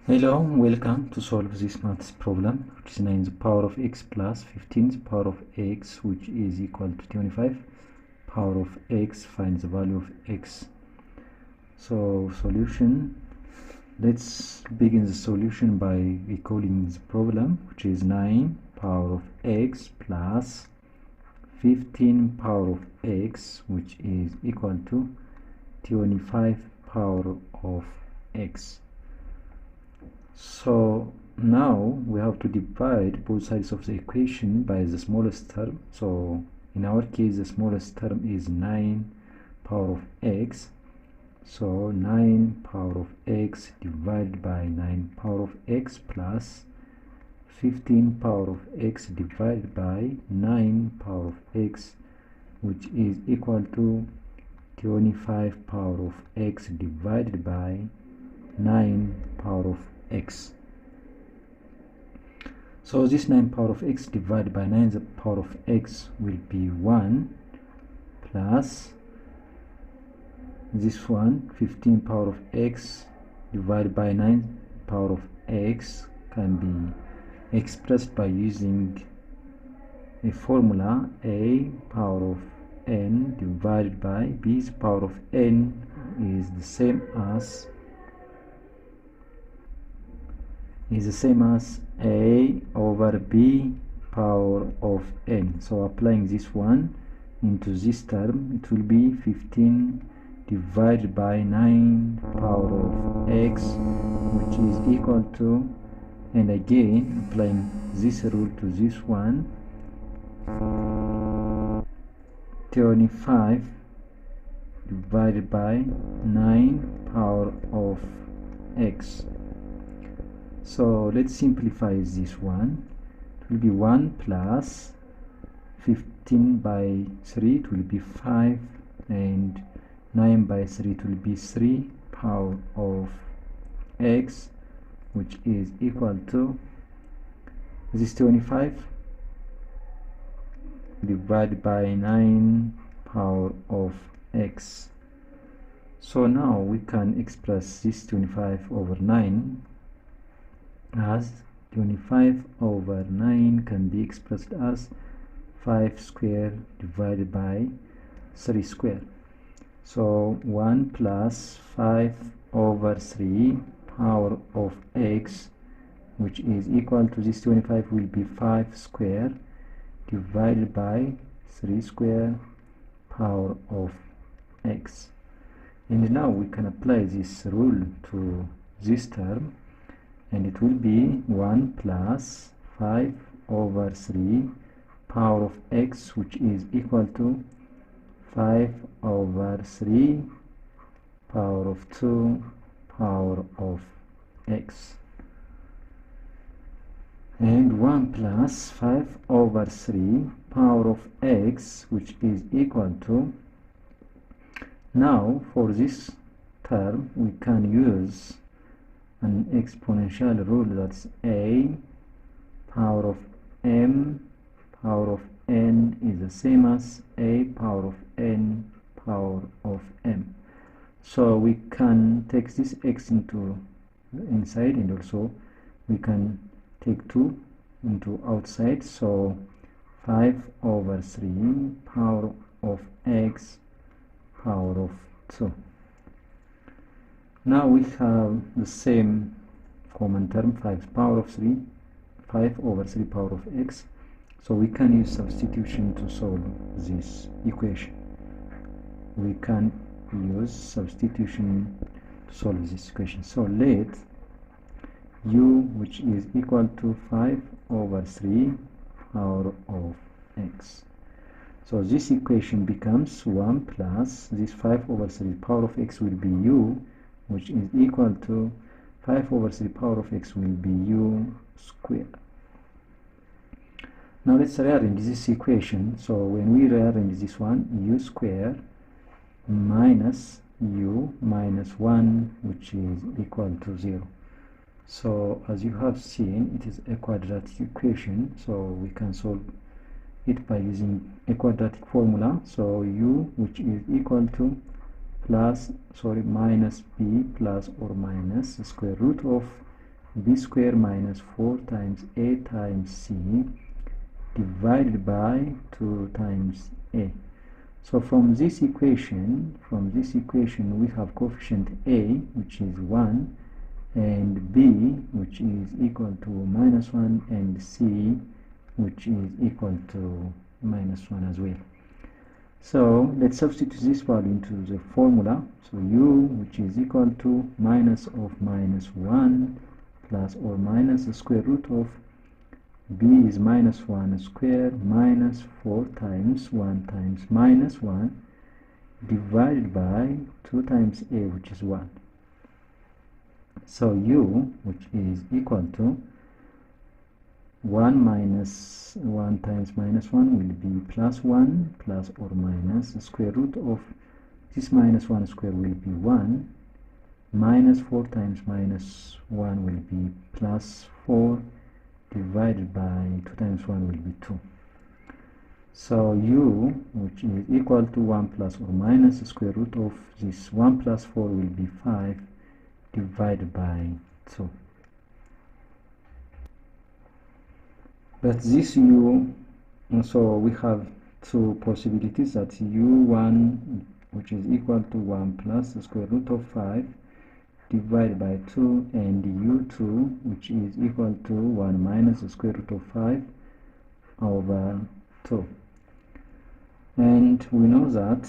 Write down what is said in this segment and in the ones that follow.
Hello, welcome to solve this maths problem, which is 9 to the power of x plus 15 to the power of x, which is equal to 25. Power of x, find the value of x. So solution, let's begin the solution by recalling the problem, which is 9 power of x plus 15 power of x, which is equal to 25 power of x. So now we have to divide both sides of the equation by the smallest term. So in our case, the smallest term is 9 power of x. So 9 power of x divided by 9 power of x plus 15 power of x divided by 9 power of x, which is equal to 25 power of x divided by 9 power of x. So this 9 power of x divided by 9 the power of x will be 1 plus this one 15 power of x divided by 9 power of x can be expressed by using a formula a power of n divided by b. The power of n is the same as a over b power of n. So applying this one into this term, it will be 15 divided by 9 power of x, which is equal to, and again applying this rule to this one, 25 divided by 9 power of x. So let's simplify this one. It will be 1 plus 15 by 3, it will be 5, and 9 by 3, it will be 3 power of x, which is equal to this 25 divided by 9 power of x. So now we can express this 25 over 9 as 25 over 9 can be expressed as 5 square divided by 3 square. So 1 plus 5 over 3 power of x, which is equal to this 25 will be 5 square divided by 3 square power of x. And now we can apply this rule to this term, and it will be 1 plus 5 over 3 power of x, which is equal to 5 over 3 power of 2 power of x, and 1 plus 5 over 3 power of x, which is equal to, now for this term we can use an exponential rule, that's a power of m power of n is the same as a power of n power of m. So we can take this x into inside, and also we can take 2 into outside. So 5 over 3 power of x power of 2. Now we have the same common term, 5 power of 3, 5 over 3 power of x. So we can use substitution to solve this equation. We can use substitution to solve this equation. So let u, which is equal to 5 over 3 power of x. So this equation becomes 1 plus this 5 over 3 power of x will be u, which is equal to 5 over 3 power of x will be u squared. Now let's rearrange this equation. So when we rearrange this one, u squared minus u minus 1, which is equal to 0. So as you have seen, it is a quadratic equation, so we can solve it by using a quadratic formula. So u, which is equal to minus b plus or minus the square root of b squared minus 4 times a times c divided by 2 times a. So from this equation, we have coefficient a, which is 1, and b, which is equal to minus 1, and c, which is equal to minus 1 as well. So let's substitute this value into the formula. So u, which is equal to minus of minus 1 plus or minus the square root of b is minus 1 squared minus 4 times 1 times minus 1 divided by 2 times a, which is 1. So u, which is equal to 1 minus 1 times minus 1 will be plus 1 plus or minus the square root of this minus 1 square will be 1 minus 4 times minus 1 will be plus 4 divided by 2 times 1 will be 2. So u, which is equal to 1 plus or minus the square root of this 1 plus 4 will be 5 divided by 2. But this u, so we have two possibilities, that u1, which is equal to 1 plus the square root of 5 divided by 2, and u2, which is equal to 1 minus the square root of 5 over 2. And we know that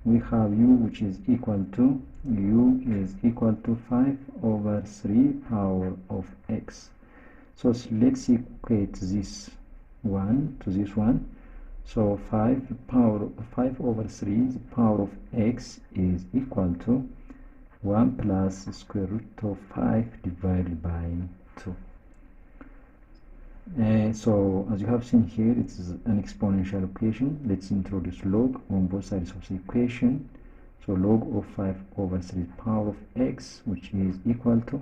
we have u, which is equal to 5 over 3 power of x. So let's equate this one to this one. So 5 over 3, the power of x is equal to 1 plus the square root of 5 divided by 2. So as you have seen here, it is an exponential equation. Let's introduce log on both sides of the equation. So log of 5 over 3 power of x, which is equal to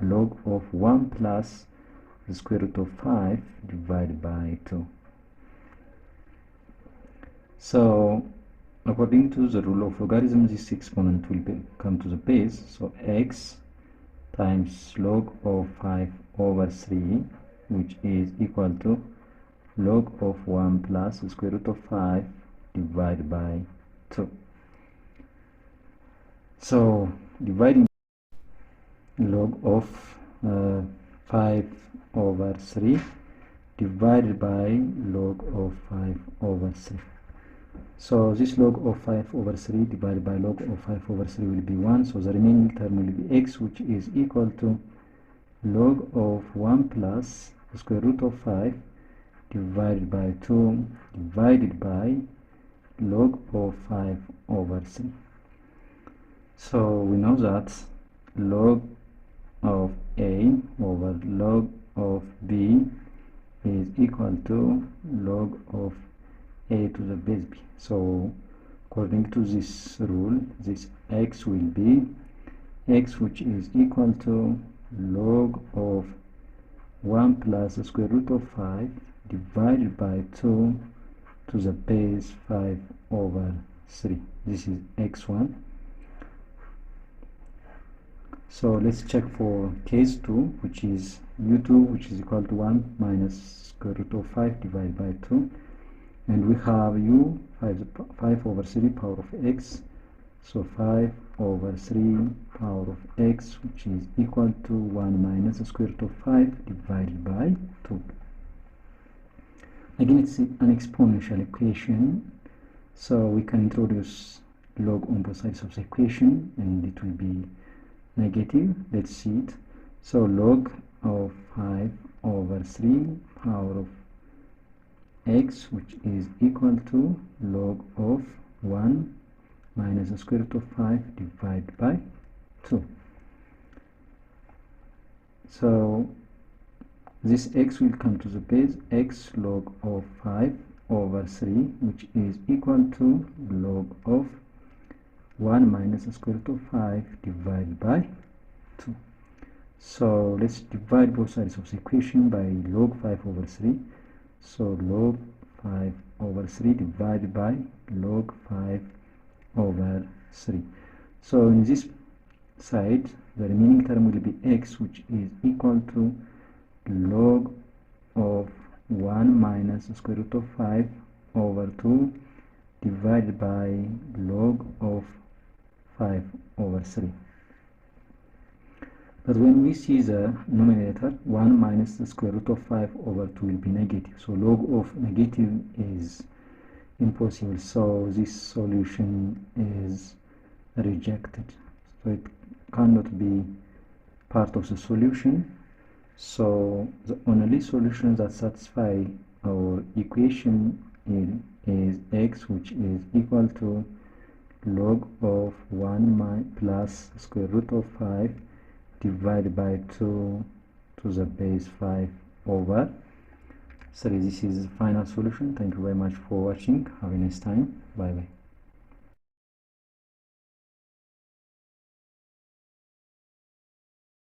log of 1 plus the square root of 5 divided by 2. So according to the rule of logarithm, this exponent will come to the base. So x times log of 5 over 3, which is equal to log of 1 plus the square root of 5 divided by 2. So dividing log of 5 over 3 divided by log of 5 over 3. So this log of 5 over 3 divided by log of 5 over 3 will be 1. So the remaining term will be x, which is equal to log of 1 plus the square root of 5 divided by 2 divided by log of 5 over 3. So we know that log of a over log of b is equal to log of a to the base b. So according to this rule, this x will be x, which is equal to log of 1 plus the square root of 5 divided by 2 to the base 5 over 3. This is x1. So let's check for case 2, which is u2, which is equal to 1 minus square root of 5 divided by 2. And we have u 5 over 3 power of x. So 5 over 3 power of x, which is equal to 1 minus the square root of 5 divided by 2. Again, it's an exponential equation, so we can introduce log on both sides of the equation, and it will be negative. Let's see it. So log of 5 over 3 power of x, which is equal to log of 1 minus the square root of 5 divided by 2. So this x will come to the base x log of 5 over 3, which is equal to log of 1 minus the square root of 5 divided by 2. So let's divide both sides of the equation by log 5 over 3. So log 5 over 3 divided by log 5 over 3. So in this side, the remaining term will be x, which is equal to log of 1 minus the square root of 5 over 2 divided by log of 5 over 3. But when we see the numerator, 1 minus the square root of 5 over 2 will be negative. So log of negative is impossible. So this solution is rejected. So it cannot be part of the solution. So the only solution that satisfies our equation is x, which is equal to log of 1 plus square root of 5 divided by 2 to the base 5 over 3. This is the final solution. Thank you very much for watching. Have a nice time. Bye bye.